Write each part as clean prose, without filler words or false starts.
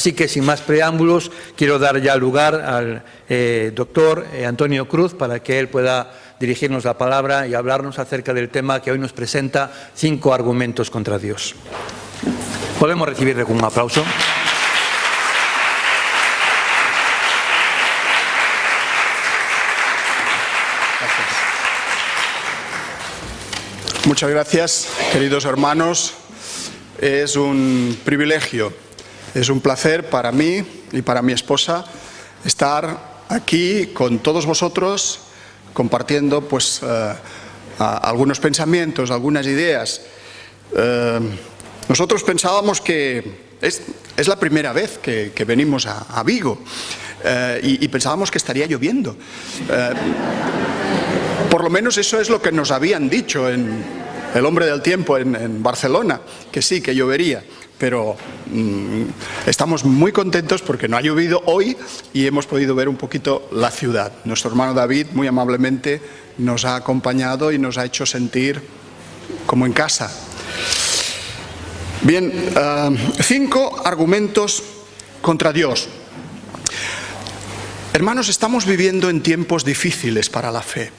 Así que, sin más preámbulos, quiero dar ya lugar al doctor Antonio Cruz para que él pueda dirigirnos la palabra y hablarnos acerca del tema que hoy nos presenta: 5 argumentos contra Dios. Podemos recibirle con un aplauso. Muchas gracias, queridos hermanos. Es un privilegio, es un placer para mí y para mi esposa estar aquí con todos vosotros compartiendo algunos pensamientos, algunas ideas. Nosotros pensábamos que es la primera vez que venimos a Vigo y pensábamos que estaría lloviendo. Por lo menos eso es lo que nos habían dicho en El Hombre del Tiempo en Barcelona, que sí, que llovería. Pero estamos muy contentos porque no ha llovido hoy y hemos podido ver un poquito la ciudad. Nuestro hermano David muy amablemente nos ha acompañado y nos ha hecho sentir como en casa. Bien, 5 argumentos contra Dios. Hermanos, estamos viviendo en tiempos difíciles para la fe.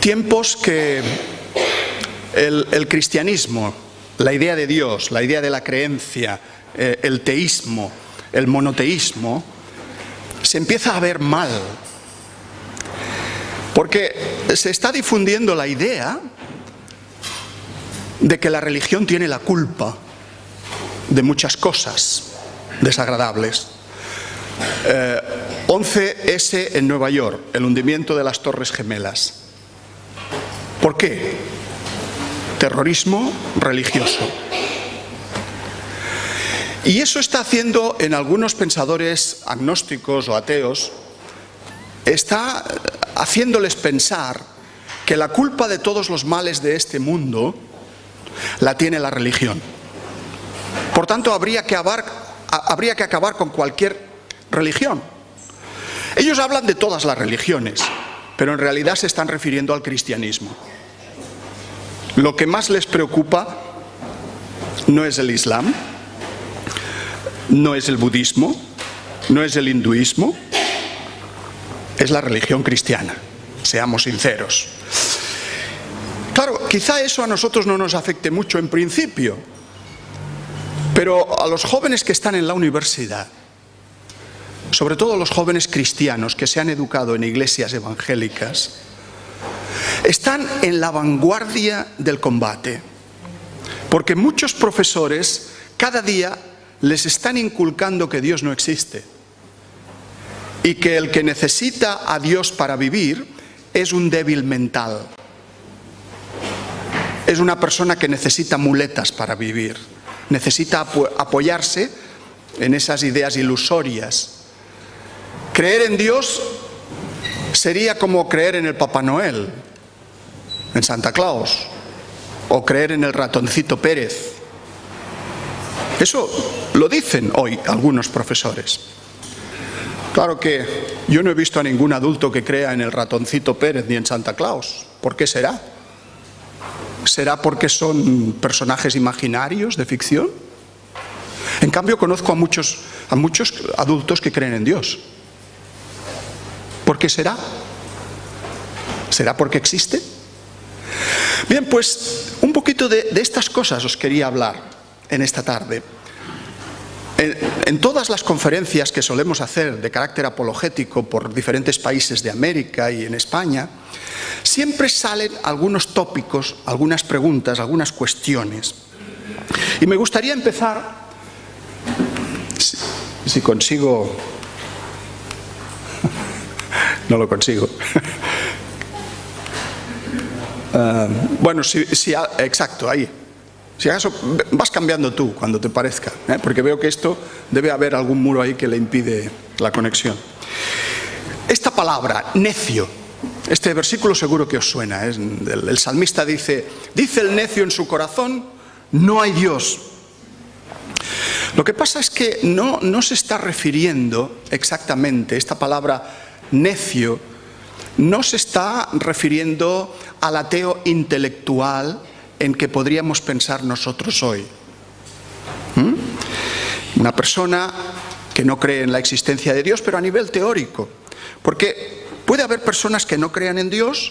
Tiempos que el cristianismo, la idea de Dios, la idea de la creencia, el teísmo, el monoteísmo, se empieza a ver mal. Porque se está difundiendo la idea de que la religión tiene la culpa de muchas cosas desagradables. 11S en Nueva York, el hundimiento de las Torres Gemelas. ¿Por qué? Terrorismo religioso. Y eso está haciendo en algunos pensadores agnósticos o ateos, está haciéndoles pensar que la culpa de todos los males de este mundo la tiene la religión. Por tanto, habría que acabar con cualquier religión. Ellos hablan de todas las religiones, pero en realidad se están refiriendo al cristianismo. Lo que más les preocupa no es el Islam, no es el budismo, no es el hinduismo, es la religión cristiana, seamos sinceros. Claro, quizá eso a nosotros no nos afecte mucho en principio, pero a los jóvenes que están en la universidad, sobre todo los jóvenes cristianos que se han educado en iglesias evangélicas, están en la vanguardia del combate, porque muchos profesores cada día les están inculcando que Dios no existe y que el que necesita a Dios para vivir es un débil mental, es una persona que necesita muletas para vivir, necesita apoyarse en esas ideas ilusorias. Creer en Dios sería como creer en el Papá Noel, en Santa Claus, o creer en el ratoncito Pérez. Eso lo dicen hoy algunos profesores. Claro que yo no he visto a ningún adulto que crea en el ratoncito Pérez ni en Santa Claus. ¿Por qué será? ¿Será porque son personajes imaginarios de ficción? En cambio, conozco a muchos adultos que creen en Dios. ¿Por qué será? ¿Será porque existe? Bien, pues un poquito de estas cosas os quería hablar en esta tarde. En todas las conferencias que solemos hacer de carácter apologético por diferentes países de América y en España, siempre salen algunos tópicos, algunas preguntas, algunas cuestiones. Y me gustaría empezar, si consigo... No lo consigo. Bueno, exacto, ahí. Si acaso vas cambiando tú cuando te parezca, porque veo que esto debe haber algún muro ahí que le impide la conexión. Esta palabra, necio, este versículo seguro que os suena. El salmista dice el necio en su corazón, no hay Dios. Lo que pasa es que no se está refiriendo exactamente, esta palabra necio, no se está refiriendo al ateo intelectual en que podríamos pensar nosotros hoy. una persona que no cree en la existencia de Dios, pero a nivel teórico. Porque puede haber personas que no crean en Dios,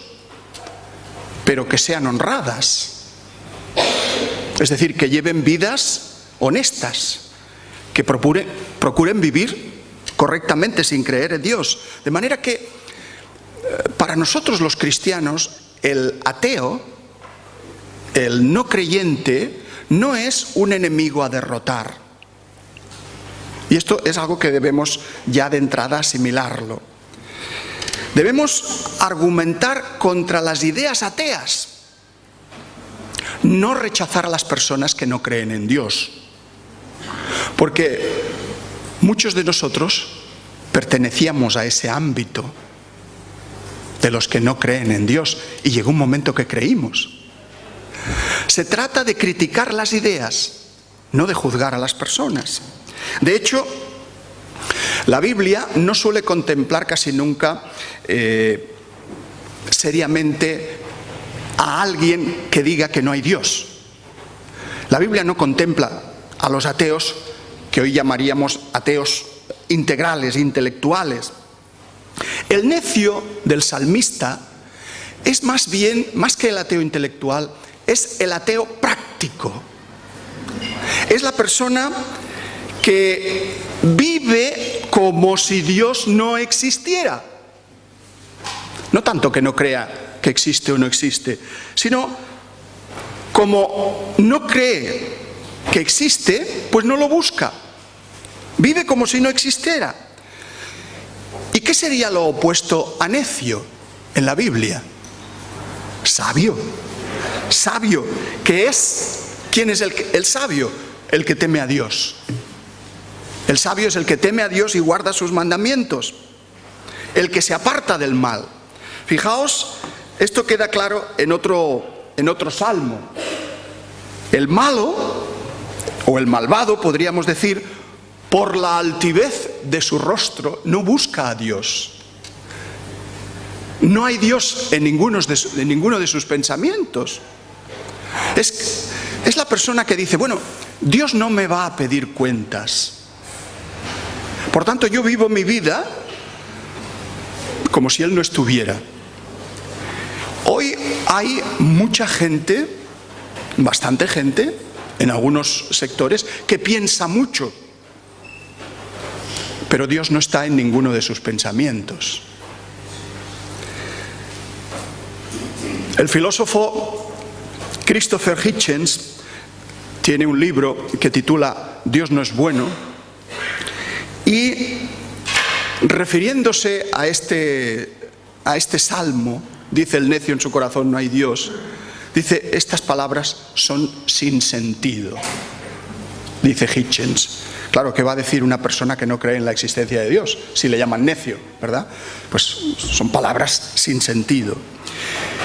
pero que sean honradas. Es decir, que lleven vidas honestas, que procuren vivir correctamente sin creer en Dios. De manera que para nosotros los cristianos, el ateo, el no creyente, no es un enemigo a derrotar. Y esto es algo que debemos ya de entrada asimilarlo. Debemos argumentar contra las ideas ateas, no rechazar a las personas que no creen en Dios. Porque muchos de nosotros pertenecíamos a ese ámbito de los que no creen en Dios, y llegó un momento que creímos. Se trata de criticar las ideas, no de juzgar a las personas. De hecho, la Biblia no suele contemplar casi nunca seriamente a alguien que diga que no hay Dios. La Biblia no contempla a los ateos, que hoy llamaríamos ateos integrales, intelectuales. El necio del salmista es más bien, más que el ateo intelectual, es el ateo práctico. Es la persona que vive como si Dios no existiera. No tanto que no crea que existe o no existe, sino como no cree que existe, pues no lo busca. Vive como si no existiera. ¿Y qué sería lo opuesto a necio en la Biblia? Sabio. Sabio, que es... ¿Quién es el sabio? El que teme a Dios. El sabio es el que teme a Dios y guarda sus mandamientos. El que se aparta del mal. Fijaos, esto queda claro en otro salmo. El malo, o el malvado, podríamos decir, por la altivez de su rostro, no busca a Dios. No hay Dios en ninguno de sus pensamientos. Es la persona que dice, bueno, Dios no me va a pedir cuentas. Por tanto, yo vivo mi vida como si Él no estuviera. Hoy hay mucha gente, bastante gente, en algunos sectores, que piensa mucho, pero Dios no está en ninguno de sus pensamientos. El filósofo Christopher Hitchens tiene un libro que titula Dios no es bueno, y refiriéndose a este salmo, dice el necio en su corazón no hay Dios, dice estas palabras son sin sentido, dice Hitchens. Claro, ¿qué va a decir una persona que no cree en la existencia de Dios si le llaman necio, verdad? Pues son palabras sin sentido.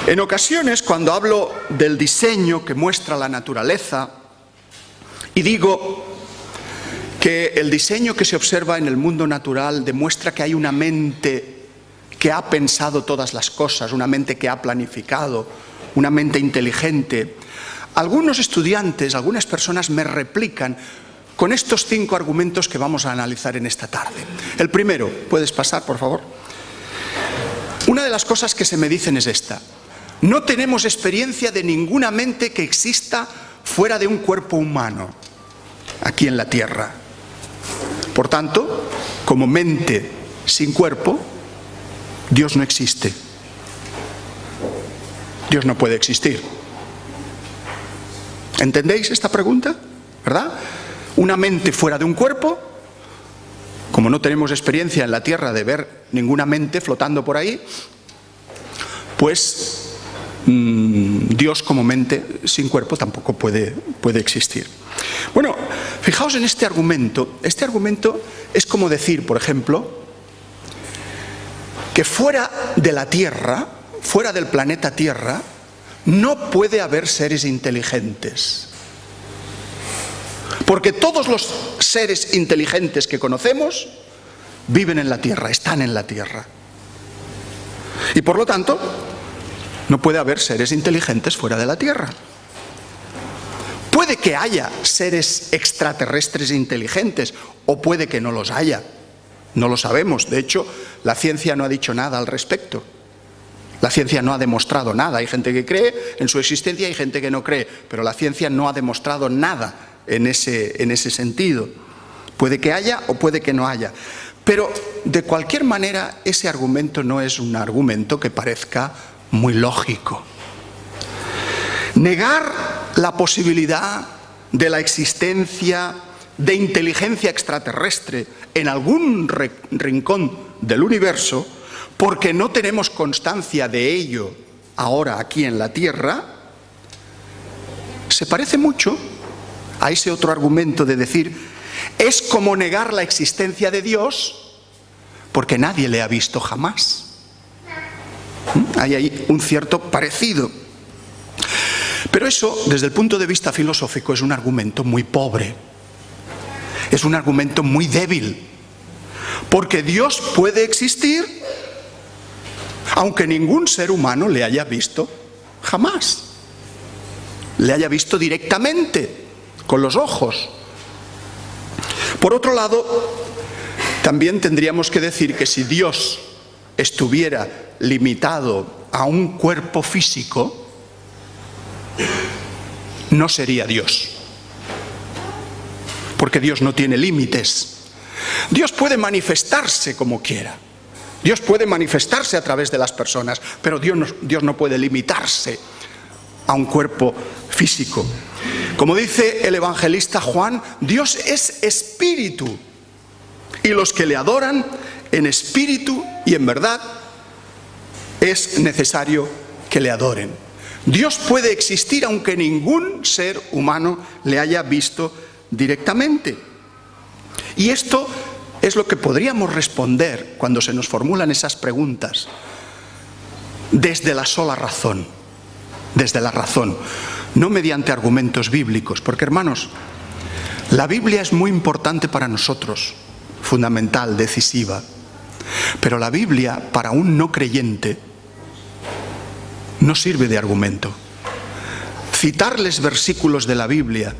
En ocasiones, cuando hablo del diseño que muestra la naturaleza y digo que el diseño que se observa en el mundo natural demuestra que hay una mente que ha pensado todas las cosas, una mente que ha planificado, una mente inteligente, algunos estudiantes, algunas personas me replican con estos 5 argumentos que vamos a analizar en esta tarde. El primero, ¿puedes pasar, por favor? Una de las cosas que se me dicen es esta: no tenemos experiencia de ninguna mente que exista fuera de un cuerpo humano, aquí en la Tierra. Por tanto, como mente sin cuerpo, Dios no existe. Dios no puede existir. ¿Entendéis esta pregunta? ¿Verdad? Una mente fuera de un cuerpo, como no tenemos experiencia en la Tierra de ver ninguna mente flotando por ahí, pues Dios como mente sin cuerpo tampoco puede existir. Bueno, fijaos en este argumento. Este argumento es como decir, por ejemplo, que fuera de la Tierra, fuera del planeta Tierra, no puede haber seres inteligentes. Porque todos los seres inteligentes que conocemos viven en la Tierra, están en la Tierra. Y por lo tanto, no puede haber seres inteligentes fuera de la Tierra. Puede que haya seres extraterrestres inteligentes o puede que no los haya. No lo sabemos. De hecho, la ciencia no ha dicho nada al respecto. La ciencia no ha demostrado nada. Hay gente que cree en su existencia y hay gente que no cree, pero la ciencia no ha demostrado nada en ese sentido. Puede que haya o puede que no haya. Pero, de cualquier manera, ese argumento no es un argumento que parezca muy lógico. Negar la posibilidad de la existencia de inteligencia extraterrestre en algún rincón del universo, porque no tenemos constancia de ello ahora aquí en la Tierra, se parece mucho a ese otro argumento de decir, es como negar la existencia de Dios porque nadie le ha visto jamás. Hay ahí un cierto parecido. Pero eso, desde el punto de vista filosófico, es un argumento muy pobre. Es un argumento muy débil. Porque Dios puede existir aunque ningún ser humano le haya visto jamás. Le haya visto directamente, con los ojos. Por otro lado, también tendríamos que decir que si Dios estuviera limitado a un cuerpo físico, no sería Dios. Porque Dios no tiene límites. Dios puede manifestarse como quiera. Dios puede manifestarse a través de las personas, pero Dios no puede limitarse a un cuerpo físico. Como dice el evangelista Juan, Dios es espíritu, y los que le adoran en espíritu y en verdad es necesario que le adoren. Dios puede existir aunque ningún ser humano le haya visto directamente. Y esto es lo que podríamos responder cuando se nos formulan esas preguntas desde la sola razón, desde la razón, no mediante argumentos bíblicos, porque hermanos, la Biblia es muy importante para nosotros, fundamental, decisiva, pero la Biblia para un no creyente no sirve de argumento. Citarles versículos de la Biblia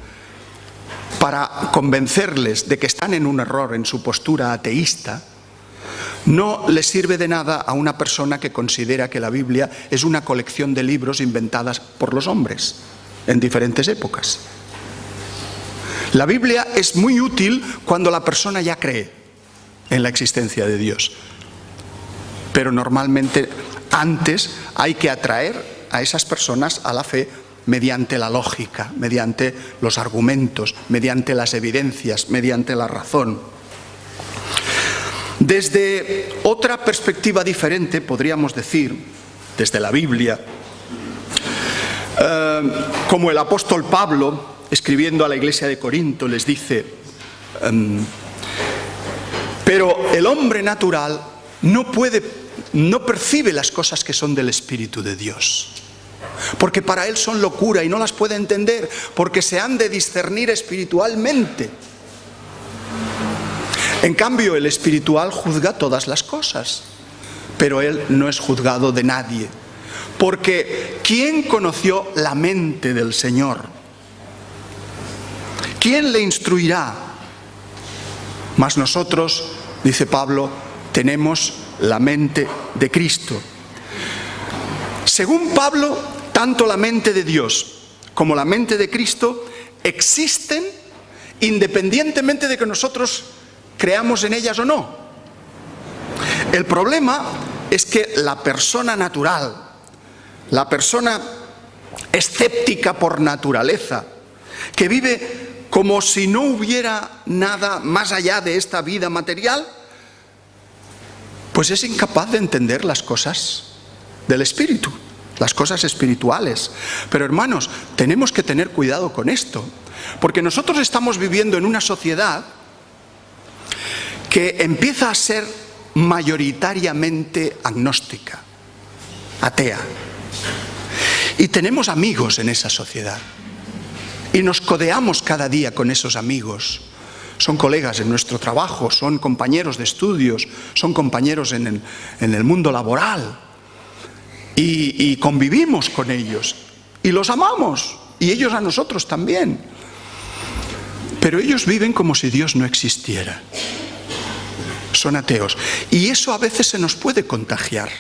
para convencerles de que están en un error en su postura ateísta, no les sirve de nada a una persona que considera que la Biblia es una colección de libros inventadas por los hombres en diferentes épocas. La Biblia es muy útil cuando la persona ya cree en la existencia de Dios, pero normalmente antes hay que atraer a esas personas a la fe mediante la lógica, mediante los argumentos, mediante las evidencias, mediante la razón. Desde otra perspectiva diferente, podríamos decir, desde la Biblia, como el apóstol Pablo, escribiendo a la iglesia de Corinto, les dice, pero el hombre natural no percibe las cosas que son del Espíritu de Dios, porque para él son locura y no las puede entender, porque se han de discernir espiritualmente. En cambio, el espiritual juzga todas las cosas, pero él no es juzgado de nadie, porque ¿quién conoció la mente del Señor? ¿Quién le instruirá? Mas nosotros, dice Pablo, tenemos la mente de Cristo. Según Pablo, tanto la mente de Dios como la mente de Cristo existen independientemente de que nosotros creamos en ellas o no. El problema es que la persona natural, la persona escéptica por naturaleza, que vive como si no hubiera nada más allá de esta vida material, pues es incapaz de entender las cosas del espíritu, las cosas espirituales. Pero hermanos, tenemos que tener cuidado con esto, porque nosotros estamos viviendo en una sociedad que empieza a ser mayoritariamente agnóstica, atea. Y tenemos amigos en esa sociedad. Y nos codeamos cada día con esos amigos. Son colegas en nuestro trabajo, son compañeros de estudios, son compañeros en el mundo laboral. Y convivimos con ellos. Y los amamos. Y ellos a nosotros también. Pero ellos viven como si Dios no existiera. Son ateos. Y eso a veces se nos puede contagiar.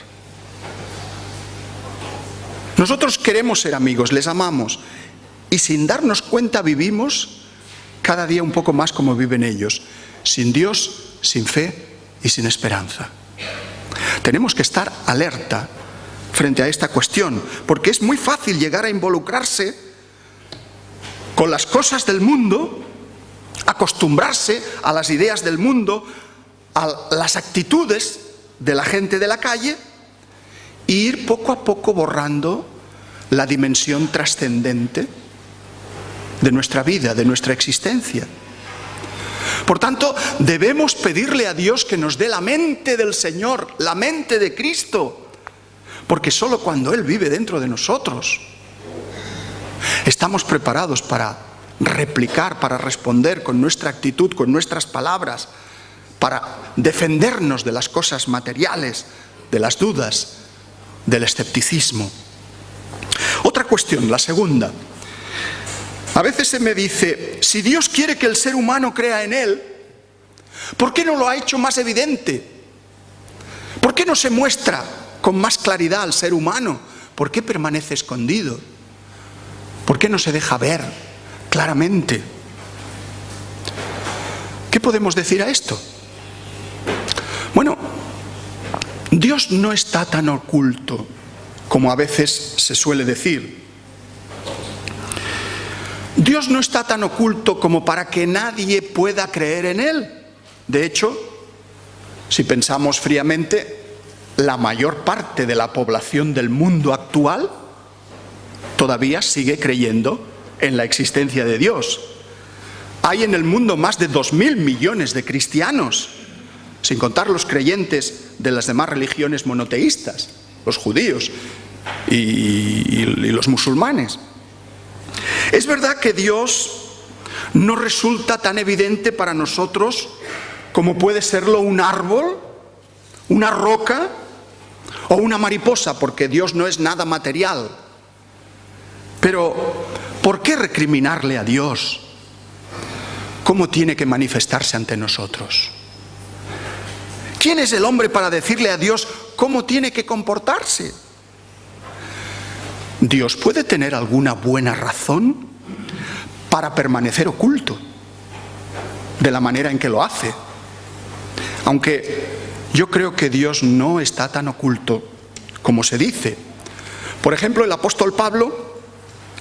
Nosotros queremos ser amigos, les amamos. Y sin darnos cuenta vivimos cada día un poco más como viven ellos. Sin Dios, sin fe y sin esperanza. Tenemos que estar alerta frente a esta cuestión, porque es muy fácil llegar a involucrarse con las cosas del mundo, acostumbrarse a las ideas del mundo, a las actitudes de la gente de la calle e ir poco a poco borrando la dimensión trascendente de nuestra vida, de nuestra existencia. Por tanto, debemos pedirle a Dios que nos dé la mente del Señor, la mente de Cristo, porque solo cuando Él vive dentro de nosotros estamos preparados para replicar, para responder con nuestra actitud, con nuestras palabras, para defendernos de las cosas materiales, de las dudas, del escepticismo. Otra cuestión, la segunda. A veces se me dice, si Dios quiere que el ser humano crea en Él, ¿por qué no lo ha hecho más evidente? ¿Por qué no se muestra con más claridad al ser humano? ¿Por qué permanece escondido? ¿Por qué no se deja ver claramente? ¿Qué podemos decir a esto? Bueno, Dios no está tan oculto como a veces se suele decir. Dios no está tan oculto como para que nadie pueda creer en Él. De hecho, si pensamos fríamente, la mayor parte de la población del mundo actual todavía sigue creyendo en la existencia de Dios. Hay en el mundo más de 2.000 millones de cristianos, sin contar los creyentes de las demás religiones monoteístas, los judíos y los musulmanes. Es verdad que Dios no resulta tan evidente para nosotros como puede serlo un árbol, una roca o una mariposa, porque Dios no es nada material. Pero, ¿por qué recriminarle a Dios cómo tiene que manifestarse ante nosotros? ¿Quién es el hombre para decirle a Dios cómo tiene que comportarse? Dios puede tener alguna buena razón para permanecer oculto de la manera en que lo hace. Aunque yo creo que Dios no está tan oculto como se dice. Por ejemplo, el apóstol Pablo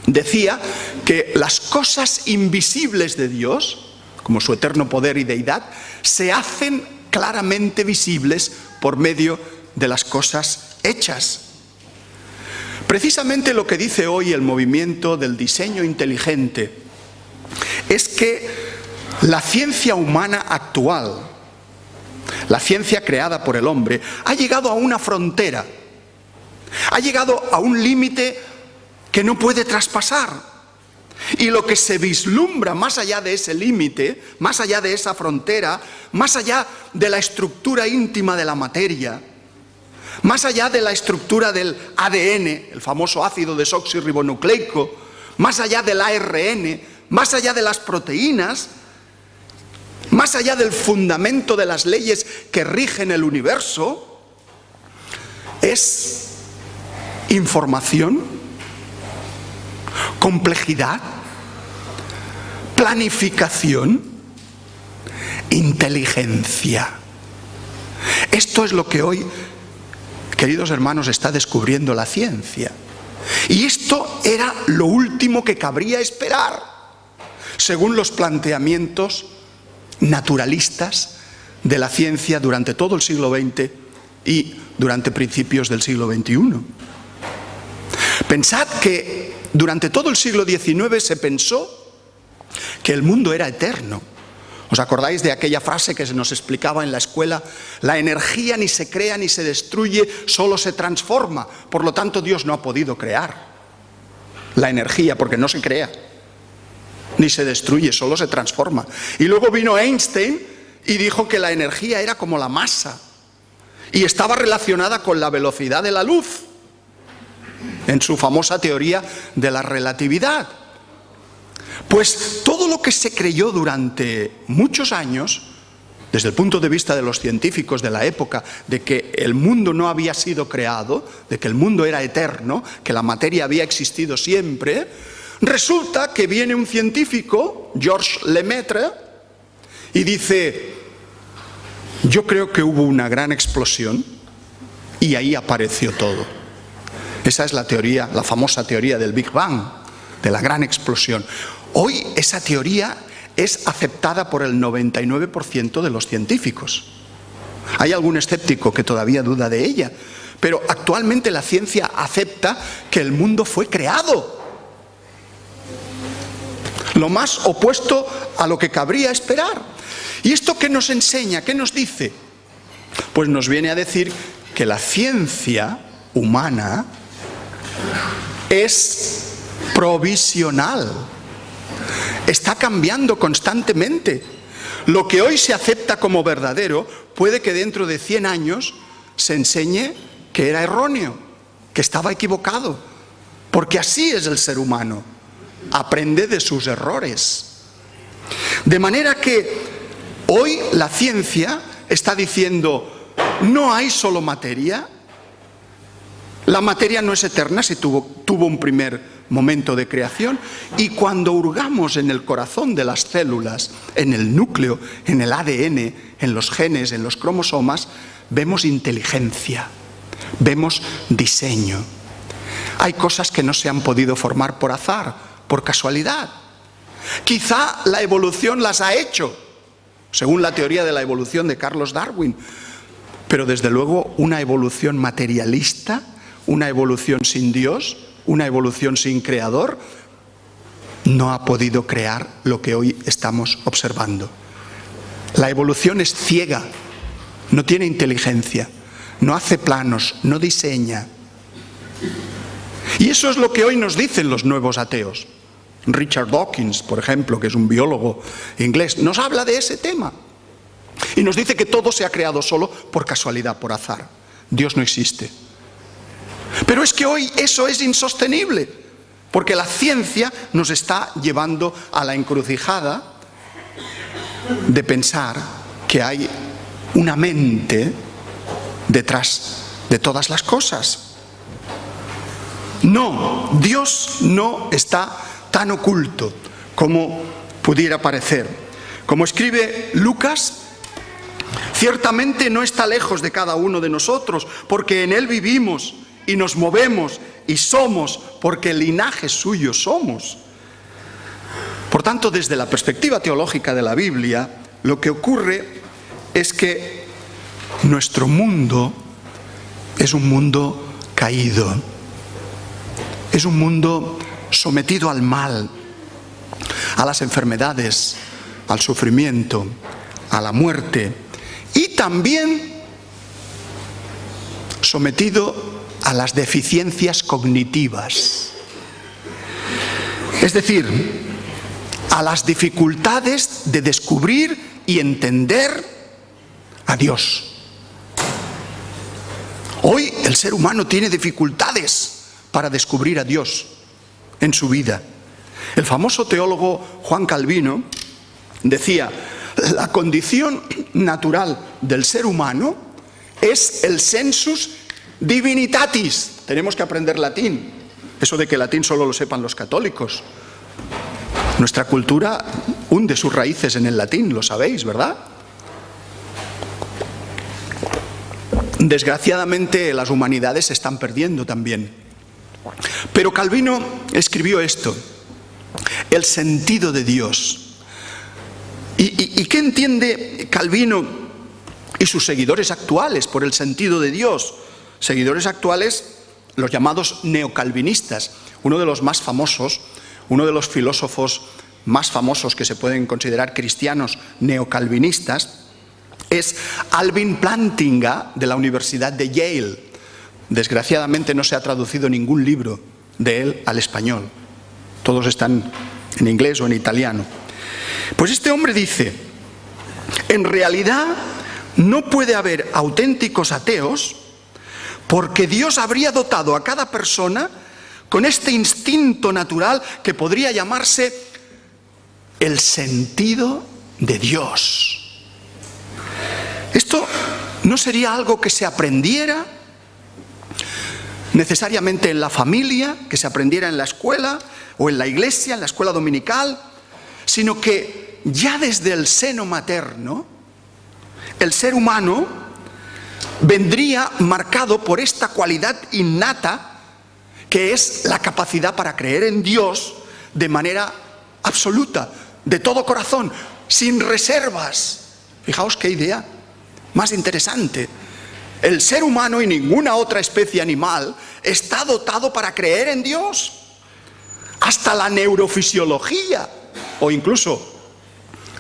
decía que las cosas invisibles de Dios, como su eterno poder y deidad, se hacen claramente visibles por medio de las cosas hechas. Precisamente lo que dice hoy el movimiento del diseño inteligente es que la ciencia humana actual, la ciencia creada por el hombre, ha llegado a una frontera, ha llegado a un límite que no puede traspasar. Y lo que se vislumbra más allá de ese límite, más allá de esa frontera, más allá de la estructura íntima de la materia, más allá de la estructura del ADN, el famoso ácido desoxirribonucleico, más allá del ARN, más allá de las proteínas, más allá del fundamento de las leyes que rigen el universo, es información, complejidad, planificación, inteligencia. Esto es lo que hoy, queridos hermanos, está descubriendo la ciencia. Y esto era lo último que cabría esperar, según los planteamientos naturalistas de la ciencia durante todo el siglo XX y durante principios del siglo XXI. Pensad que durante todo el siglo XIX se pensó que el mundo era eterno. ¿Os acordáis de aquella frase que se nos explicaba en la escuela? La energía ni se crea ni se destruye, solo se transforma. Por lo tanto, Dios no ha podido crear la energía porque no se crea ni se destruye, solo se transforma. Y luego vino Einstein y dijo que la energía era como la masa y estaba relacionada con la velocidad de la luz en su famosa teoría de la relatividad. Pues todo lo que se creyó durante muchos años, desde el punto de vista de los científicos de la época, de que el mundo no había sido creado, de que el mundo era eterno, que la materia había existido siempre, resulta que viene un científico, Georges Lemaitre, y dice: yo creo que hubo una gran explosión y ahí apareció todo. Esa es la teoría, la famosa teoría del Big Bang, de la gran explosión. Hoy esa teoría es aceptada por el 99% de los científicos. Hay algún escéptico que todavía duda de ella, pero actualmente la ciencia acepta que el mundo fue creado. Lo más opuesto a lo que cabría esperar. ¿Y esto qué nos enseña? ¿Qué nos dice? Pues nos viene a decir que la ciencia humana es provisional. Está cambiando constantemente. Lo que hoy se acepta como verdadero puede que dentro de 100 años se enseñe que era erróneo, que estaba equivocado, porque así es el ser humano. Aprende de sus errores. De manera que hoy la ciencia está diciendo: no hay solo materia. La materia no es eterna, si tuvo un primer momento de creación, y cuando hurgamos en el corazón de las células, en el núcleo, en el ADN, en los genes, en los cromosomas, vemos inteligencia, vemos diseño. Hay cosas que no se han podido formar por azar, por casualidad. Quizá la evolución las ha hecho, según la teoría de la evolución de Carlos Darwin, pero desde luego una evolución materialista, una evolución sin Dios, una evolución sin creador, no ha podido crear lo que hoy estamos observando. La evolución es ciega, no tiene inteligencia, no hace planos, no diseña. Y eso es lo que hoy nos dicen los nuevos ateos. Richard Dawkins, por ejemplo, que es un biólogo inglés, nos habla de ese tema. Y nos dice que todo se ha creado solo por casualidad, por azar. Dios no existe. Pero es que hoy eso es insostenible, porque la ciencia nos está llevando a la encrucijada de pensar que hay una mente detrás de todas las cosas. No, Dios no está tan oculto como pudiera parecer. Como escribe Lucas, ciertamente no está lejos de cada uno de nosotros, porque en Él vivimos y nos movemos y somos, porque el linaje suyo somos. Por tanto, desde la perspectiva teológica de la Biblia, lo que ocurre es que nuestro mundo es un mundo caído, es un mundo sometido al mal, a las enfermedades, al sufrimiento, a la muerte, y también sometido a las deficiencias cognitivas, es decir, a las dificultades de descubrir y entender a Dios. Hoy el ser humano tiene dificultades para descubrir a Dios en su vida. El famoso teólogo Juan Calvino decía: la condición natural del ser humano es el sensus divinitatis. Tenemos que aprender latín. Eso de que latín solo lo sepan los católicos. Nuestra cultura hunde sus raíces en el latín, lo sabéis, ¿verdad? Desgraciadamente las humanidades se están perdiendo también. Pero Calvino escribió esto: el sentido de Dios. ¿Y qué entiende Calvino y sus seguidores actuales por el sentido de Dios? Seguidores actuales, los llamados neocalvinistas. Uno de los más famosos, uno de los filósofos más famosos que se pueden considerar cristianos neocalvinistas, es Alvin Plantinga, de la Universidad de Yale. Desgraciadamente no se ha traducido ningún libro de él al español. Todos están en inglés o en italiano. Pues este hombre dice: en realidad no puede haber auténticos ateos, porque Dios habría dotado a cada persona con este instinto natural que podría llamarse el sentido de Dios. Esto no sería algo que se aprendiera necesariamente en la familia, que se aprendiera en la escuela o en la iglesia, en la escuela dominical, sino que ya desde el seno materno, el ser humano vendría marcado por esta cualidad innata que es la capacidad para creer en Dios de manera absoluta, de todo corazón, sin reservas. Fijaos qué idea más interesante. El ser humano y ninguna otra especie animal está dotado para creer en Dios. Hasta la neurofisiología o incluso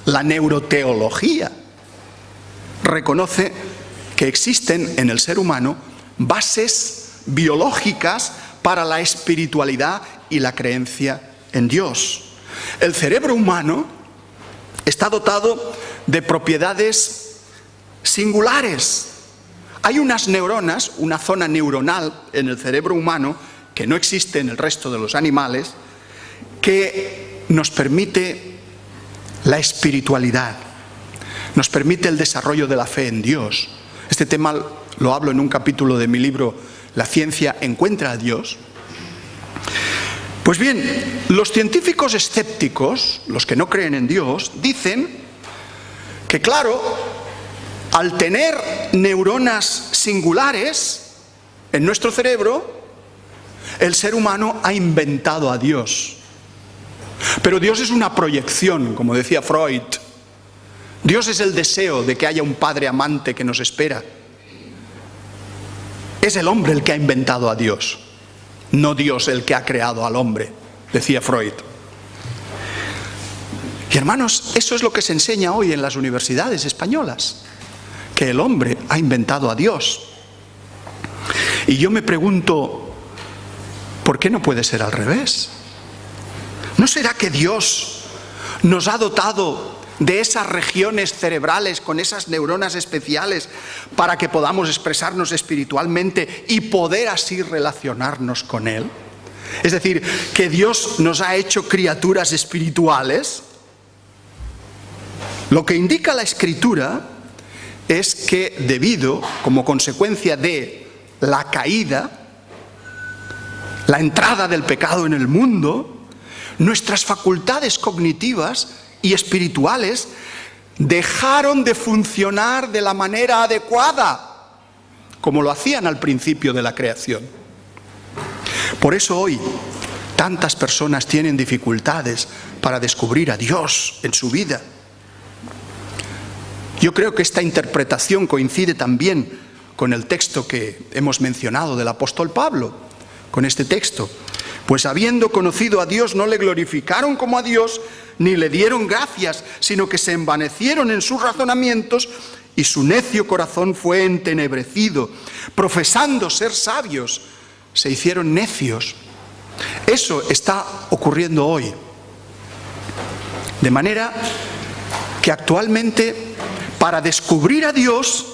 la neuroteología reconoce que existen en el ser humano bases biológicas para la espiritualidad y la creencia en Dios. El cerebro humano está dotado de propiedades singulares. Hay unas neuronas, una zona neuronal en el cerebro humano que no existe en el resto de los animales, que nos permite la espiritualidad, nos permite el desarrollo de la fe en Dios. Este tema lo hablo en un capítulo de mi libro La ciencia encuentra a Dios. Pues bien, los científicos escépticos, los que no creen en Dios, dicen que claro, al tener neuronas singulares en nuestro cerebro, el ser humano ha inventado a Dios. Pero Dios es una proyección, como decía Freud. Dios es el deseo de que haya un padre amante que nos espera. Es el hombre el que ha inventado a Dios, no Dios el que ha creado al hombre, decía Freud. Y hermanos, eso es lo que se enseña hoy en las universidades españolas, que el hombre ha inventado a Dios. Y yo me pregunto, ¿por qué no puede ser al revés? ¿No será que Dios nos ha dotado de esas regiones cerebrales con esas neuronas especiales para que podamos expresarnos espiritualmente y poder así relacionarnos con Él? Es decir, que Dios nos ha hecho criaturas espirituales. Lo que indica la Escritura es que debido, como consecuencia de la caída, la entrada del pecado en el mundo, nuestras facultades cognitivas y espirituales dejaron de funcionar de la manera adecuada, como lo hacían al principio de la creación. Por eso hoy tantas personas tienen dificultades para descubrir a Dios en su vida. Yo creo que esta interpretación coincide también con el texto que hemos mencionado del apóstol Pablo, con este texto. Pues habiendo conocido a Dios, no le glorificaron como a Dios, ni le dieron gracias, sino que se envanecieron en sus razonamientos y su necio corazón fue entenebrecido. Profesando ser sabios, se hicieron necios. Eso está ocurriendo hoy. De manera que actualmente, para descubrir a Dios,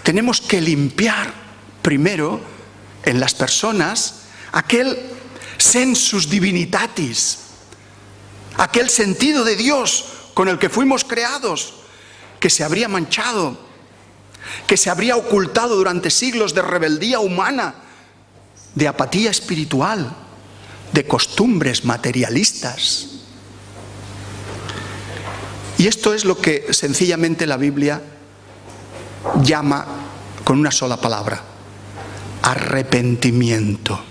tenemos que limpiar primero en las personas aquel sensus divinitatis, aquel sentido de Dios con el que fuimos creados, que se habría manchado, que se habría ocultado durante siglos de rebeldía humana, de apatía espiritual, de costumbres materialistas. Y esto es lo que sencillamente la Biblia llama con una sola palabra: arrepentimiento.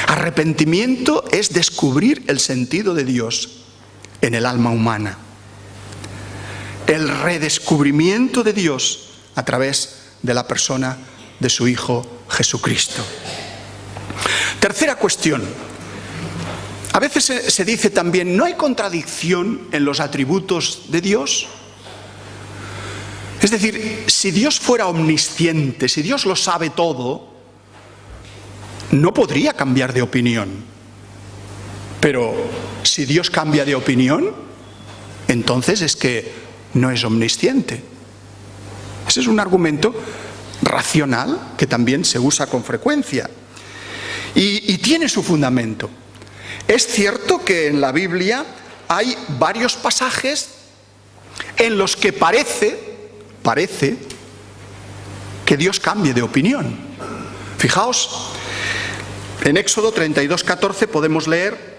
Arrepentimiento es descubrir el sentido de Dios en el alma humana. El redescubrimiento de Dios a través de la persona de su Hijo Jesucristo. Tercera cuestión. A veces se dice también, ¿no hay contradicción en los atributos de Dios? Es decir, si Dios fuera omnisciente, si Dios lo sabe todo, no podría cambiar de opinión. Pero si Dios cambia de opinión, entonces es que no es omnisciente. Ese es un argumento racional que también se usa con frecuencia. Y tiene su fundamento. Es cierto que en la Biblia hay varios pasajes en los que parece que Dios cambie de opinión. Fijaos, en Éxodo 32:14 podemos leer: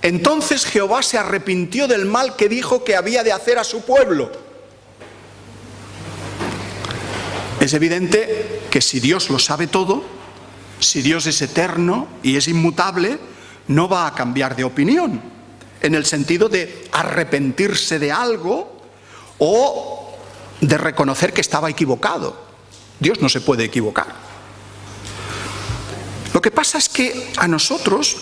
entonces Jehová se arrepintió del mal que dijo que había de hacer a su pueblo. Es evidente que si Dios lo sabe todo, si Dios es eterno y es inmutable, no va a cambiar de opinión, en el sentido de arrepentirse de algo o de reconocer que estaba equivocado. Dios no se puede equivocar. Lo que pasa es que a nosotros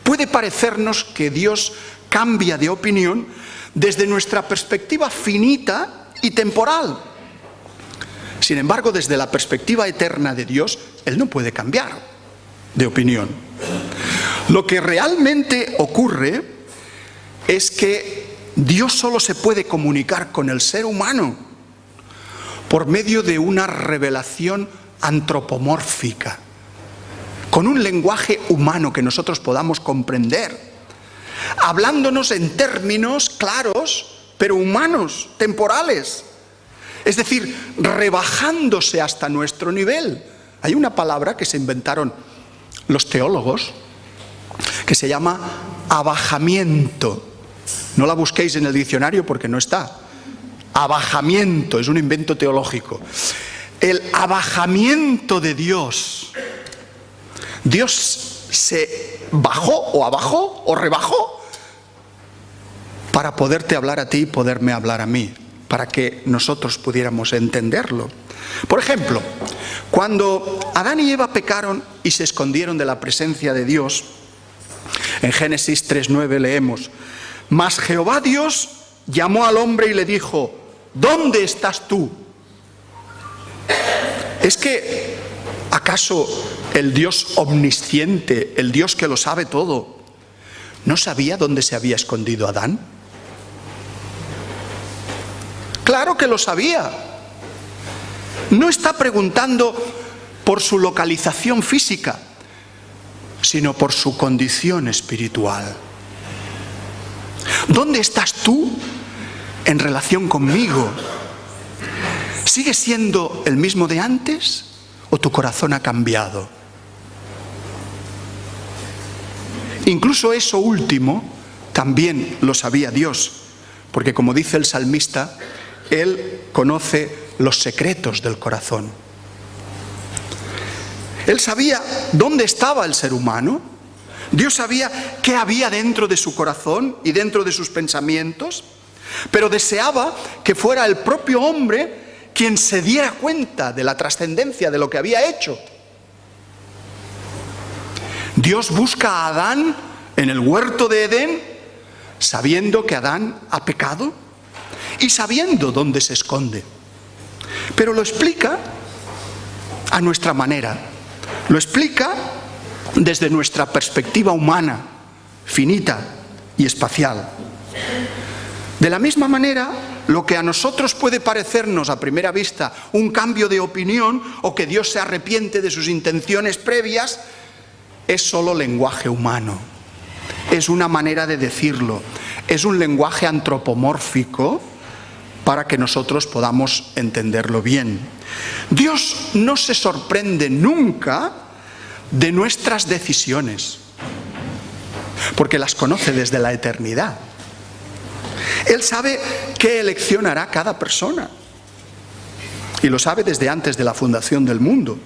puede parecernos que Dios cambia de opinión desde nuestra perspectiva finita y temporal. Sin embargo, desde la perspectiva eterna de Dios, Él no puede cambiar de opinión. Lo que realmente ocurre es que Dios solo se puede comunicar con el ser humano por medio de una revelación antropomórfica, con un lenguaje humano que nosotros podamos comprender, hablándonos en términos claros, pero humanos, temporales. Es decir, rebajándose hasta nuestro nivel. Hay una palabra que se inventaron los teólogos que se llama abajamiento. No la busquéis en el diccionario porque no está. Abajamiento, es un invento teológico. El abajamiento de Dios. Dios se bajó o abajó o rebajó para poderte hablar a ti y poderme hablar a mí, para que nosotros pudiéramos entenderlo. Por ejemplo, cuando Adán y Eva pecaron y se escondieron de la presencia de Dios, en Génesis 3:9 leemos: mas Jehová Dios llamó al hombre y le dijo: ¿dónde estás tú? ¿Es que acaso el Dios omnisciente, el Dios que lo sabe todo, no sabía dónde se había escondido Adán? Claro que lo sabía. No está preguntando por su localización física, sino por su condición espiritual. ¿Dónde estás tú en relación conmigo? ¿Sigues siendo el mismo de antes o tu corazón ha cambiado? Incluso eso último también lo sabía Dios, porque como dice el salmista, Él conoce los secretos del corazón. Él sabía dónde estaba el ser humano. Dios sabía qué había dentro de su corazón y dentro de sus pensamientos, pero deseaba que fuera el propio hombre quien se diera cuenta de la trascendencia de lo que había hecho. Dios busca a Adán en el huerto de Edén, sabiendo que Adán ha pecado y sabiendo dónde se esconde. Pero lo explica a nuestra manera. Lo explica desde nuestra perspectiva humana, finita y espacial. De la misma manera, lo que a nosotros puede parecernos a primera vista un cambio de opinión o que Dios se arrepiente de sus intenciones previas, es solo lenguaje humano. Es una manera de decirlo. Es un lenguaje antropomórfico para que nosotros podamos entenderlo bien. Dios no se sorprende nunca de nuestras decisiones, porque las conoce desde la eternidad. Él sabe qué elección hará cada persona, y lo sabe desde antes de la fundación del mundo.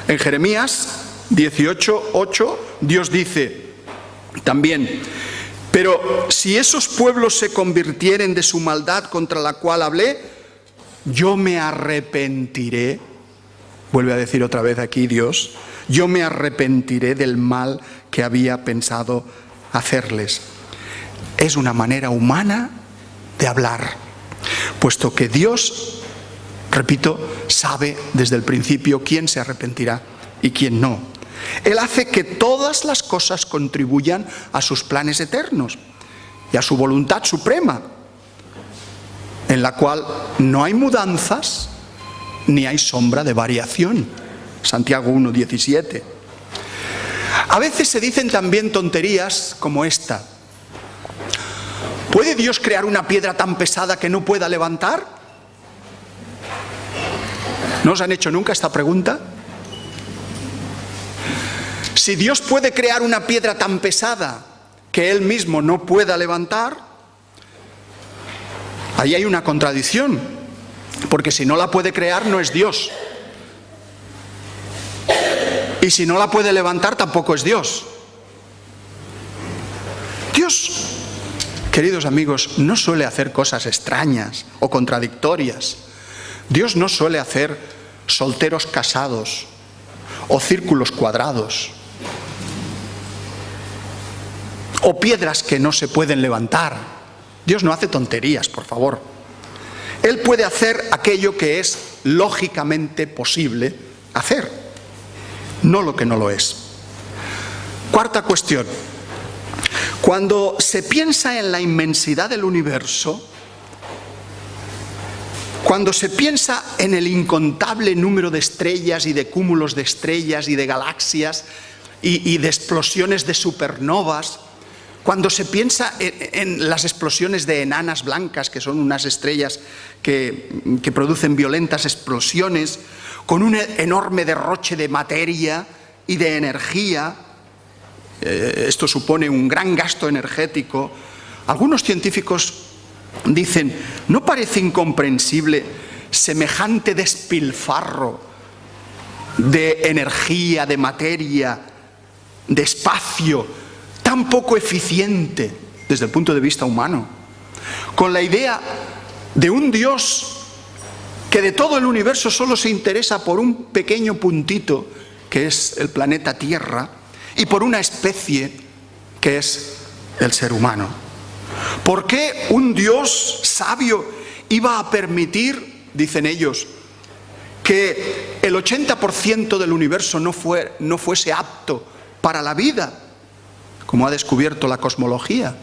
En Jeremías 18:8, Dios dice también: pero si esos pueblos se convirtieren de su maldad contra la cual hablé, yo me arrepentiré. Vuelve a decir otra vez aquí Dios: yo me arrepentiré del mal que había pensado hacerles. Es una manera humana de hablar, puesto que Dios, repito, sabe desde el principio quién se arrepentirá y quién no. Él hace que todas las cosas contribuyan a sus planes eternos y a su voluntad suprema, en la cual no hay mudanzas ni hay sombra de variación. Santiago 1:17. A veces se dicen también tonterías como esta. ¿Puede Dios crear una piedra tan pesada que no pueda levantar? ¿No os han hecho nunca esta pregunta? Si Dios puede crear una piedra tan pesada que Él mismo no pueda levantar, ahí hay una contradicción, porque si no la puede crear no es Dios. Y si no la puede levantar tampoco es Dios. Dios, queridos amigos, no suele hacer cosas extrañas o contradictorias. Dios no suele hacer solteros casados o círculos cuadrados o piedras que no se pueden levantar. Dios no hace tonterías, por favor. Él puede hacer aquello que es lógicamente posible hacer, no lo que no lo es. Cuarta cuestión. Cuando se piensa en la inmensidad del universo, cuando se piensa en el incontable número de estrellas y de cúmulos de estrellas y de galaxias y de explosiones de supernovas, cuando se piensa en las explosiones de enanas blancas, que son unas estrellas que producen violentas explosiones, con un enorme derroche de materia y de energía, esto supone un gran gasto energético. Algunos científicos dicen, ¿no parece incomprensible semejante despilfarro de energía, de materia, de espacio, tan poco eficiente desde el punto de vista humano? Con la idea de un Dios que de todo el universo solo se interesa por un pequeño puntito, que es el planeta Tierra, y por una especie que es el ser humano. ¿Por qué un Dios sabio iba a permitir, dicen ellos, que el 80% del universo no fuese apto para la vida, como ha descubierto la cosmología?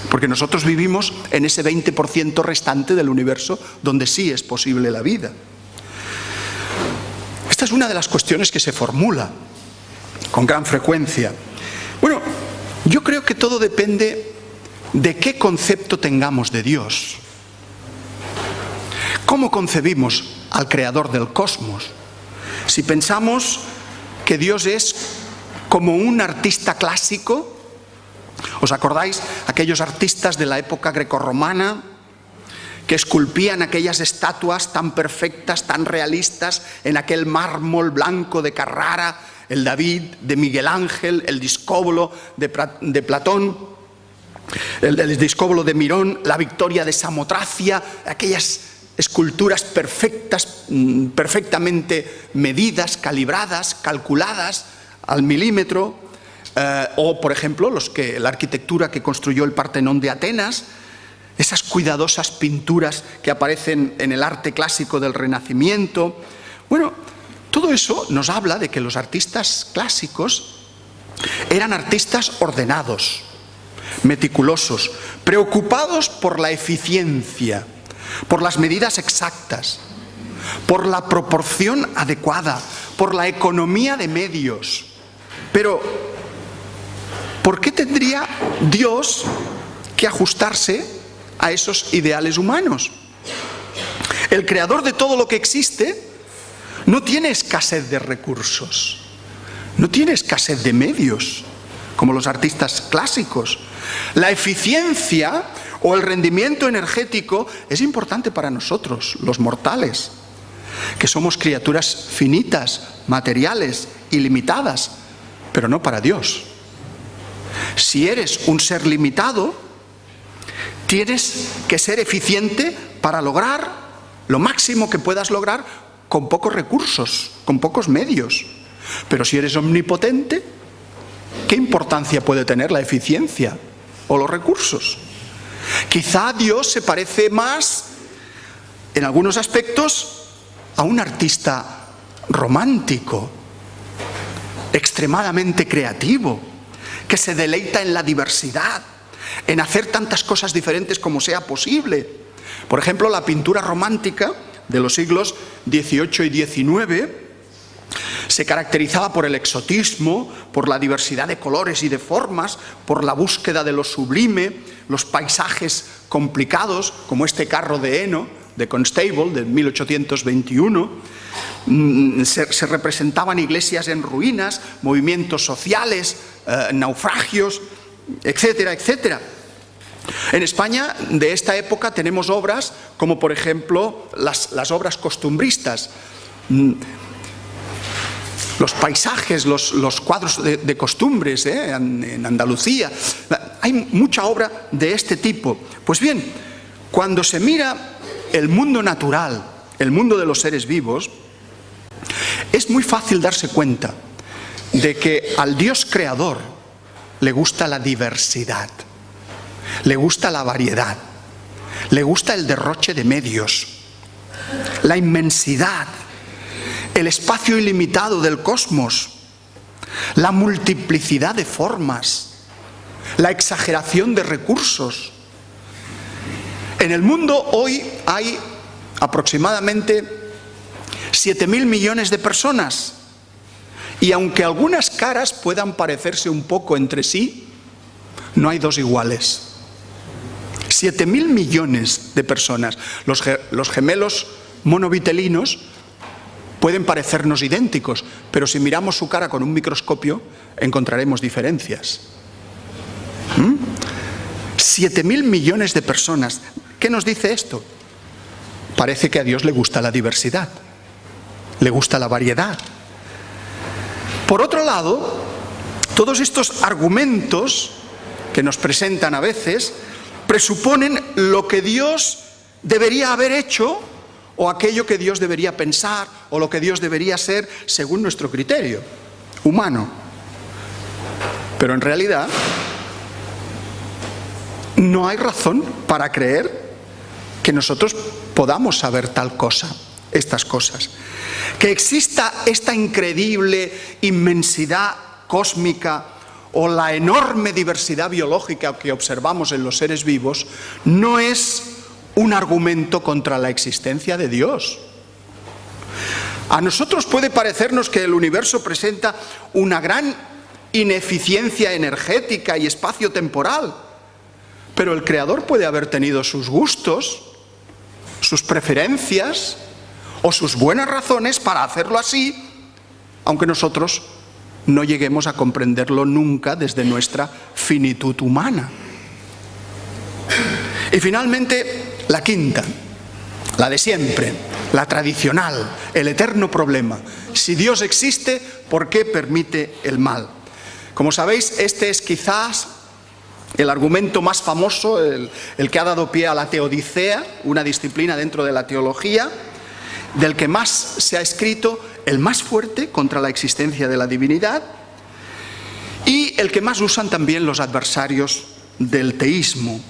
Porque nosotros vivimos en ese 20% restante del universo donde sí es posible la vida. Esta es una de las cuestiones que se formula con gran frecuencia. Bueno, yo creo que todo depende de qué concepto tengamos de Dios. ¿Cómo concebimos al creador del cosmos? Si pensamos que Dios es como un artista clásico, ¿os acordáis? Aquellos artistas de la época grecorromana que esculpían aquellas estatuas tan perfectas, tan realistas, en aquel mármol blanco de Carrara, el David de Miguel Ángel, el Discóbolo de Platón, el Discóbolo de Mirón, la Victoria de Samotracia, aquellas esculturas perfectas, perfectamente medidas, calibradas, calculadas al milímetro, o por ejemplo la arquitectura que construyó el Partenón de Atenas, esas cuidadosas pinturas que aparecen en el arte clásico del Renacimiento. Bueno, todo eso nos habla de que los artistas clásicos eran artistas ordenados, meticulosos, preocupados por la eficiencia, por las medidas exactas, por la proporción adecuada, por la economía de medios. Pero, ¿por qué tendría Dios que ajustarse a esos ideales humanos? El creador de todo lo que existe no tiene escasez de recursos, no tiene escasez de medios, como los artistas clásicos. La eficiencia o el rendimiento energético es importante para nosotros, los mortales, que somos criaturas finitas, materiales y limitadas, pero no para Dios. Si eres un ser limitado, tienes que ser eficiente para lograr lo máximo que puedas lograr con pocos recursos, con pocos medios. Pero si eres omnipotente, ¿qué importancia puede tener la eficiencia o los recursos? Quizá Dios se parece más, en algunos aspectos, a un artista romántico, extremadamente creativo, que se deleita en la diversidad, en hacer tantas cosas diferentes como sea posible. Por ejemplo, la pintura romántica de los siglos XVIII y XIX Se caracterizaba por el exotismo, por la diversidad de colores y de formas, por la búsqueda de lo sublime, los paisajes complicados, como este carro de heno, de Constable, de 1821. Se representaban iglesias en ruinas, movimientos sociales, naufragios, etcétera, etcétera. En España, de esta época, tenemos obras como, por ejemplo, las obras costumbristas. Los paisajes, los cuadros de costumbres en Andalucía. Hay mucha obra de este tipo. Pues bien, cuando se mira el mundo natural, el mundo de los seres vivos, es muy fácil darse cuenta de que al Dios creador le gusta la diversidad, le gusta la variedad, le gusta el derroche de medios, la inmensidad, el espacio ilimitado del cosmos, la multiplicidad de formas, la exageración de recursos. En el mundo hoy hay aproximadamente 7.000 millones de personas, y aunque algunas caras puedan parecerse un poco entre sí, no hay dos iguales. 7.000 millones de personas. Los gemelos monovitelinos pueden parecernos idénticos, pero si miramos su cara con un microscopio encontraremos diferencias. 7.000 millones de personas. ¿Qué nos dice esto? Parece que a Dios le gusta la diversidad, le gusta la variedad. Por otro lado, todos estos argumentos que nos presentan a veces presuponen lo que Dios debería haber hecho, o aquello que Dios debería pensar, o lo que Dios debería ser según nuestro criterio humano. Pero en realidad no hay razón para creer que nosotros podamos saber tal cosa, estas cosas. Que exista esta increíble inmensidad cósmica o la enorme diversidad biológica que observamos en los seres vivos no es un argumento contra la existencia de Dios. A nosotros puede parecernos que el universo presenta una gran ineficiencia energética y espacio-temporal, pero el Creador puede haber tenido sus gustos, sus preferencias o sus buenas razones para hacerlo así, aunque nosotros no lleguemos a comprenderlo nunca desde nuestra finitud humana. Y finalmente, la quinta, la de siempre, la tradicional, el eterno problema. Si Dios existe, ¿por qué permite el mal? Como sabéis, este es quizás el argumento más famoso, el que ha dado pie a la teodicea, una disciplina dentro de la teología, del que más se ha escrito, el más fuerte contra la existencia de la divinidad, y el que más usan también los adversarios del teísmo.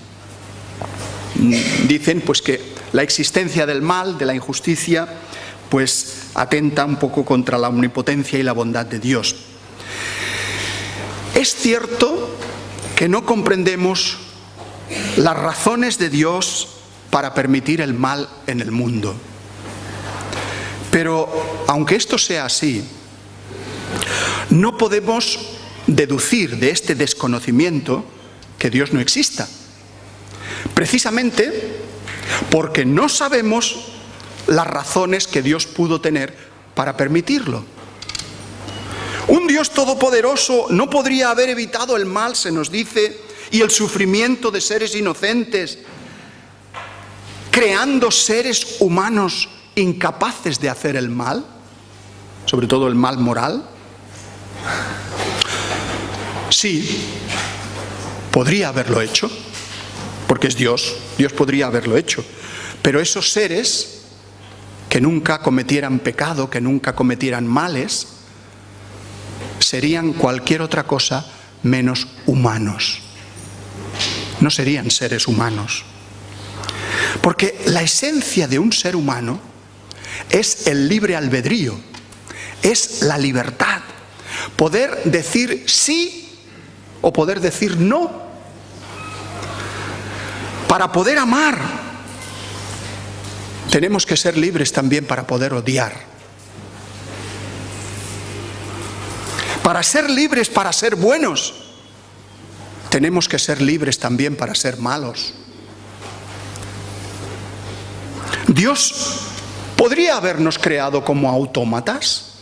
Dicen pues que la existencia del mal, de la injusticia, pues atenta un poco contra la omnipotencia y la bondad de Dios. Es cierto que no comprendemos las razones de Dios para permitir el mal en el mundo. Pero aunque esto sea así, no podemos deducir de este desconocimiento que Dios no exista. Precisamente porque no sabemos las razones que Dios pudo tener para permitirlo. Un Dios todopoderoso no podría haber evitado el mal, se nos dice, y el sufrimiento de seres inocentes, creando seres humanos incapaces de hacer el mal, sobre todo el mal moral. Sí, podría haberlo hecho, porque es Dios, Dios podría haberlo hecho, pero esos seres que nunca cometieran pecado, que nunca cometieran males, serían cualquier otra cosa menos humanos. No serían seres humanos. Porque la esencia de un ser humano es el libre albedrío, es la libertad, poder decir sí o poder decir no. Para poder amar, tenemos que ser libres también para poder odiar. Para ser libres, para ser buenos, tenemos que ser libres también para ser malos. Dios podría habernos creado como autómatas,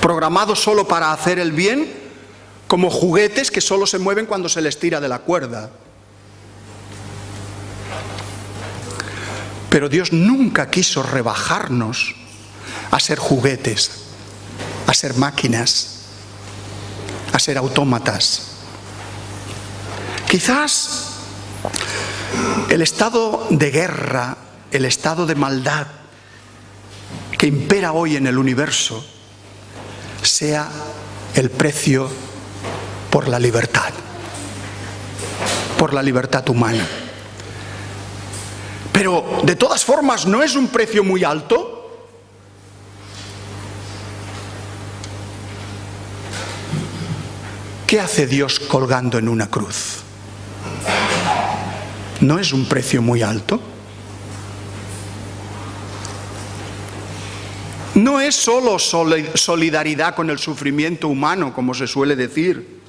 programados solo para hacer el bien, como juguetes que solo se mueven cuando se les tira de la cuerda. Pero Dios nunca quiso rebajarnos a ser juguetes, a ser máquinas, a ser autómatas. Quizás el estado de guerra, el estado de maldad que impera hoy en el universo sea el precio por la libertad humana. Pero de todas formas, ¿no es un precio muy alto? ¿Qué hace Dios colgando en una cruz? ¿No es un precio muy alto? No es solo solidaridad con el sufrimiento humano, como se suele decir.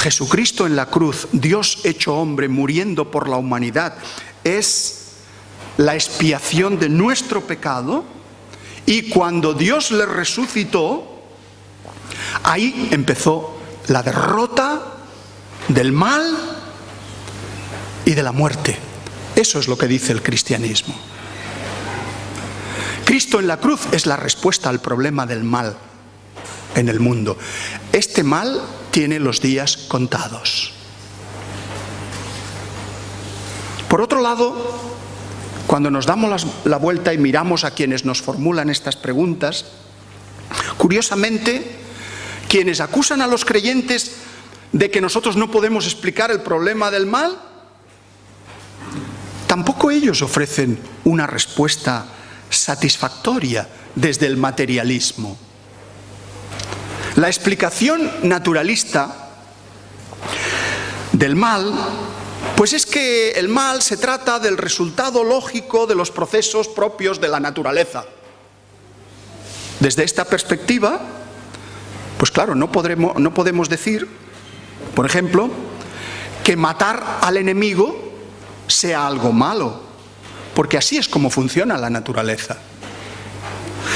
Jesucristo en la cruz, Dios hecho hombre, muriendo por la humanidad, es la expiación de nuestro pecado, y cuando Dios le resucitó, ahí empezó la derrota del mal y de la muerte. Eso es lo que dice el cristianismo. Cristo en la cruz es la respuesta al problema del mal en el mundo. Este mal tiene los días contados. Por otro lado, cuando nos damos la vuelta y miramos a quienes nos formulan estas preguntas, curiosamente, quienes acusan a los creyentes de que nosotros no podemos explicar el problema del mal, tampoco ellos ofrecen una respuesta satisfactoria desde el materialismo. La explicación naturalista del mal, pues es que el mal se trata del resultado lógico de los procesos propios de la naturaleza. Desde esta perspectiva, pues claro, no podemos decir, por ejemplo, que matar al enemigo sea algo malo, porque así es como funciona la naturaleza.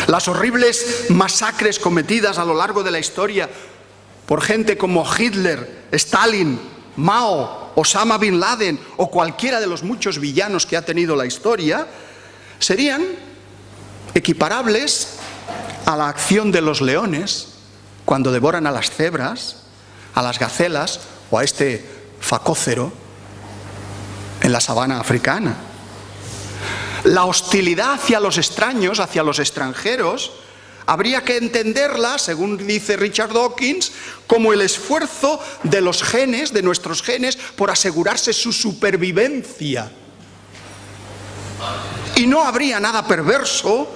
Las horribles masacres cometidas a lo largo de la historia por gente como Hitler, Stalin, Mao, Osama Bin Laden o cualquiera de los muchos villanos que ha tenido la historia, serían equiparables a la acción de los leones cuando devoran a las cebras, a las gacelas o a este facócero en la sabana africana. La hostilidad hacia los extraños, hacia los extranjeros, habría que entenderla, según dice Richard Dawkins, como el esfuerzo de los genes, de nuestros genes, por asegurarse su supervivencia. Y no habría nada perverso,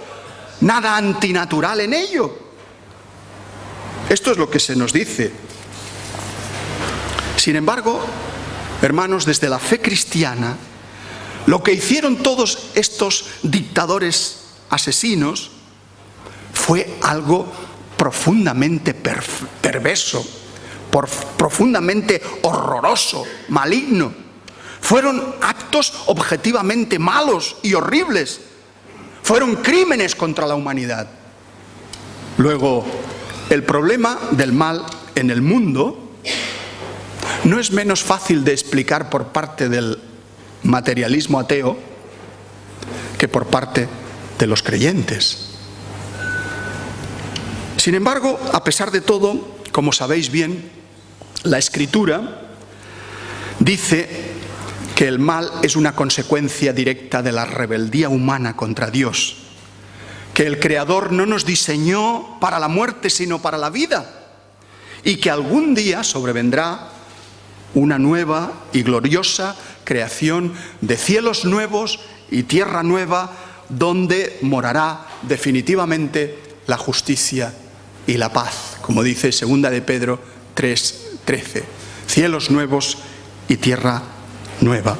nada antinatural en ello. Esto es lo que se nos dice. Sin embargo, hermanos, desde la fe cristiana, lo que hicieron todos estos dictadores asesinos fue algo profundamente perverso, profundamente horroroso, maligno. Fueron actos objetivamente malos y horribles. Fueron crímenes contra la humanidad. Luego, el problema del mal en el mundo no es menos fácil de explicar por parte del materialismo ateo que por parte de los creyentes. Sin embargo, a pesar de todo, como sabéis bien, la Escritura dice que el mal es una consecuencia directa de la rebeldía humana contra Dios, que el Creador no nos diseñó para la muerte sino para la vida, y que algún día sobrevendrá una nueva y gloriosa creación de cielos nuevos y tierra nueva, donde morará definitivamente la justicia y la paz, como dice 2 de Pedro 3:13. Cielos nuevos y tierra nueva.